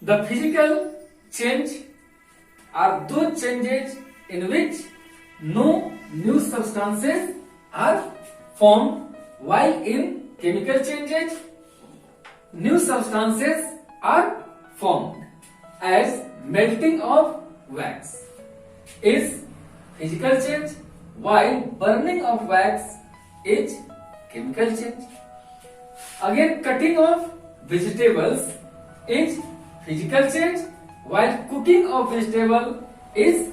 The physical change are those changes in which no new substances are formed, while in chemical changes new substances are formed, as melting of wax is physical change, while burning of wax is chemical change. Again, cutting of vegetables is physical change, while cooking of vegetable is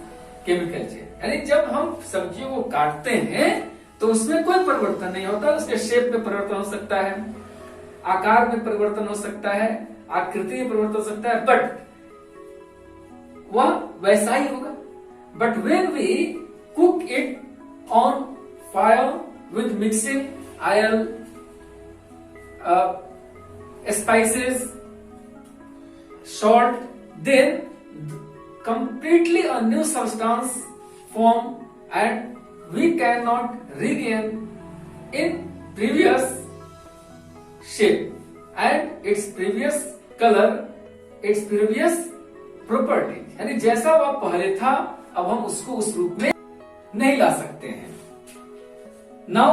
chemical change. यानी जब हम सब्जियों को काटते हैं तो उसमें कोई परिवर्तन नहीं होता, उसके शेप में परिवर्तन हो सकता है, आकार में परिवर्तन हो सकता है, आकृति में परिवर्तन हो सकता है, बट वह वैसा ही होगा. But when we cook it on fire with mixing oil, spices, salt, then completely a new substance form and we cannot regain in previous shape and its previous color, its previous property. यानी जैसा वह पहले था अब हम उसको उस रूप में नहीं ला सकते हैं. Now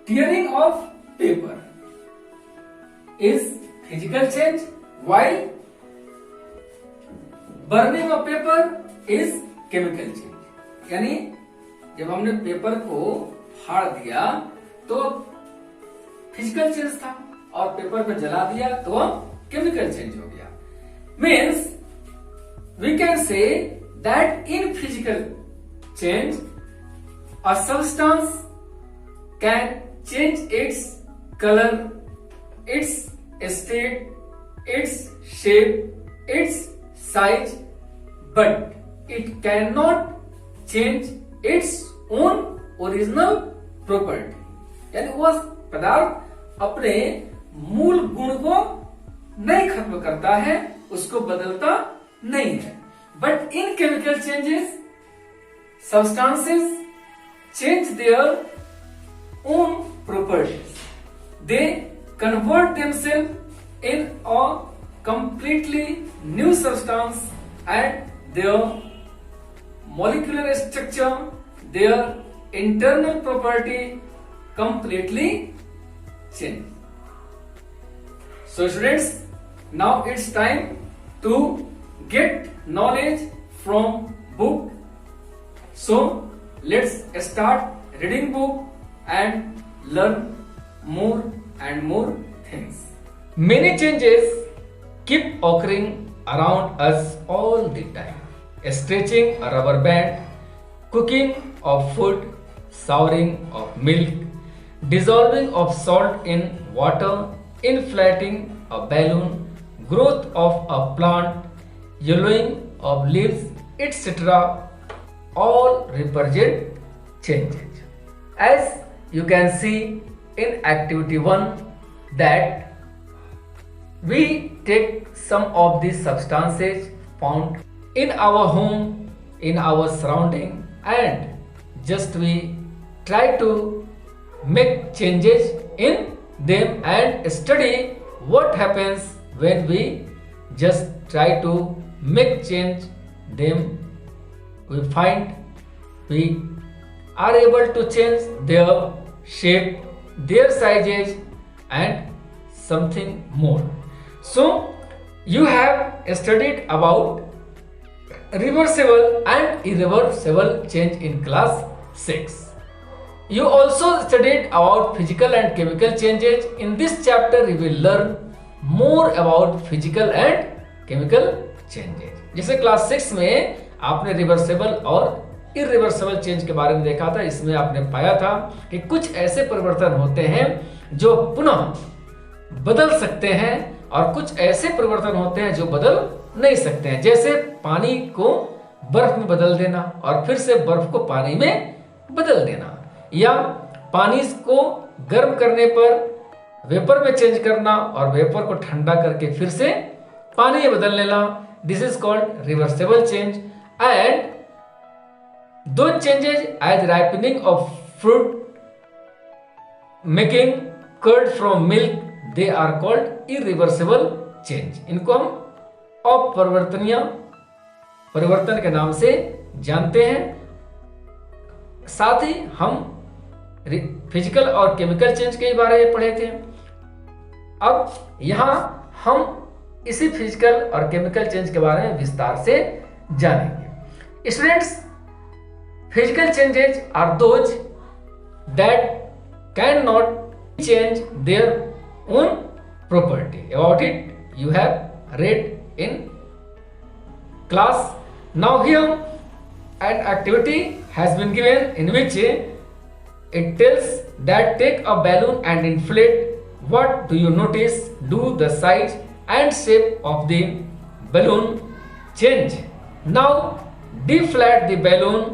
tearing of paper is physical change, while burning of paper is chemical change. यानी जब हमने पेपर को फाड़ दिया तो फिजिकल चेंज था और पेपर को जला दिया तो केमिकल चेंज हो गया. Means we can say that in physical change a substance can change its colour, its state, its shape, its size, but it cannot change its own original property. यानी वह पदार्थ अपने मूल गुण को नहीं खत्म करता है, उसको बदलता नहीं है. But in chemical changes, substances change their own properties. They convert themselves in a completely new substance and their molecular structure, their internal property completely change. So students, now it's time to get knowledge from book. So let's start reading book and learn more and more things. Many changes keep occurring around us all the time. Stretching a rubber band, cooking of food, souring of milk, dissolving of salt in water, inflating a balloon, growth of a plant, yellowing of leaves, etc. all represent changes. As you can see in activity 1 that we take some of these substances found in our home, in our surrounding, and just we try to make changes in them and study what happens when we just try to make change them. We find we are able to change their shape, their sizes and something more. So you have studied about reversible and irreversible change in class 6. You also studied about physical and chemical changes. In this chapter you will learn more about physical and chemical changes. जैसे class 6 में आपने reversible और irreversible change के बारे में देखा था, इसमें आपने पाया था कि कुछ ऐसे परिवर्तन होते हैं जो पुनः बदल सकते हैं और कुछ ऐसे परिवर्तन होते हैं जो बदल नहीं सकते हैं. जैसे पानी को बर्फ में बदल देना और फिर से बर्फ को पानी में बदल देना, या पानी को गर्म करने पर वेपर में चेंज करना और वेपर को ठंडा करके फिर से पानी में बदल लेना. This is called reversible change. And those changes as ripening of fruit, making curd from milk, they are called irreversible change. इनको हम अपरिवर्तनीय परिवर्तन के नाम से जानते हैं। साथ ही हम फिजिकल और केमिकल चेंज के बारे में पढ़े थे। अब यहां हम इसी फिजिकल और केमिकल चेंज के बारे में विस्तार से जानेंगे। Students, physical changes are those that can not change their own property. About it you have read in class. Now here an activity has been given in which it tells that take a balloon and inflate. What do you notice? Do the size and shape of the balloon change? Now deflate the balloon.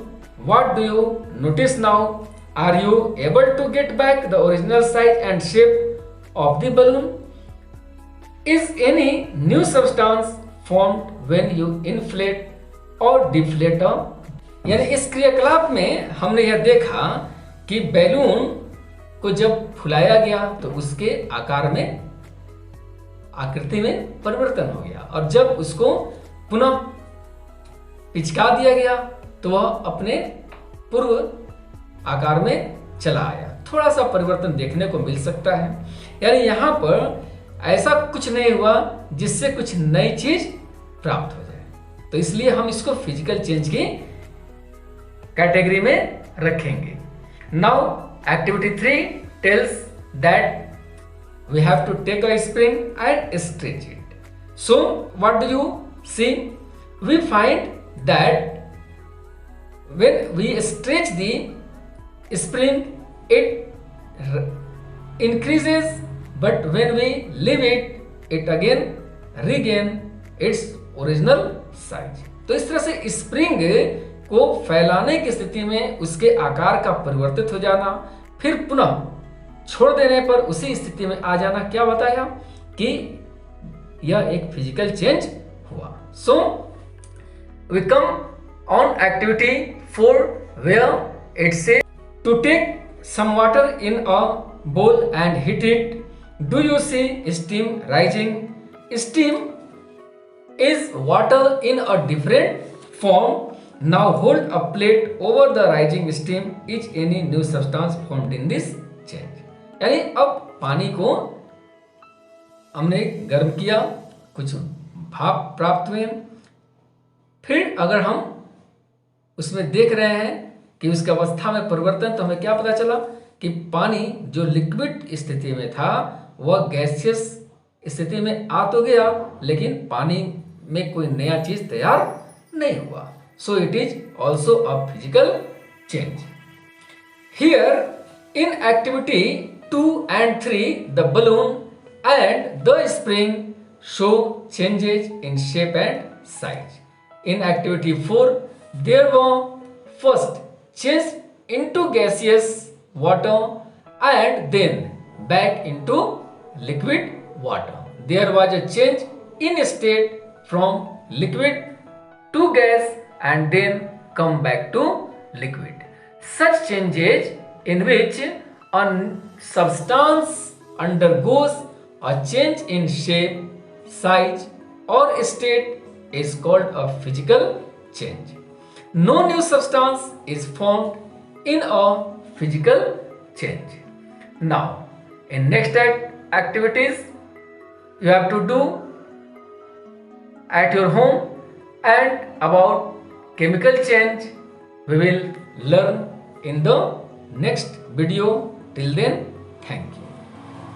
What do you notice now? Are you able to get back the original size and shape of the balloon? Is any new substance formed when you inflate or deflate? यानी इस क्रियाकलाप में हमने यह देखा कि balloon को जब फुलाया गया तो उसके आकार में, आकृति में परिवर्तन हो गया, और जब उसको पुनः पिचका दिया गया तो वह अपने पूर्व आकार में चला आया। थोड़ा सा परिवर्तन देखने को मिल सकता है। यानी यहां पर ऐसा कुछ नहीं हुआ जिससे कुछ नई चीज प्राप्त हो जाए, तो इसलिए हम इसको फिजिकल चेंज की कैटेगरी में रखेंगे। Now activity 3 tells that we have to take a spring and stretch it. So what do you see? We find that when we stretch the spring it increases, but when we leave it it again regain its original size. तो इस तरह से spring को फैलाने की स्थिति में उसके आकार का परिवर्तित हो जाना, फिर पुनः छोड़ देने पर उसी स्थिति में आ जाना, क्या बताया कि यह एक फिजिकल चेंज हुआ। So we come on activity 4 where it says to take some water in a bowl and heat it. Do you see steam rising? Steam is water in a different form. Now hold a plate over the rising steam. Is any new substance formed in this change? यानी अब पानी को हमने गर्म किया, कुछ भाप प्राप्त हुए, फिर अगर हम उसमें देख रहे हैं कि उसकी अवस्था में परिवर्तन, तो हमें क्या पता चला कि पानी जो लिक्विड स्थिति में था वह गैसियस स्थिति में आ तो गया, लेकिन पानी में कोई नया चीज तैयार नहीं हुआ। So it is also a physical change. Here in activity 2 and 3 the balloon and the spring show changes in shape and size. In activity 4 there were first change into gaseous water and then back into liquid water. There was a change in state from liquid to gas and then come back to liquid. Such changes in which a substance undergoes a change in shape, size or state is called a physical change. No new substance is formed in a physical change. Now, in next activities you have to do at your home, and about chemical change we will learn in the next video. Till then, thank you.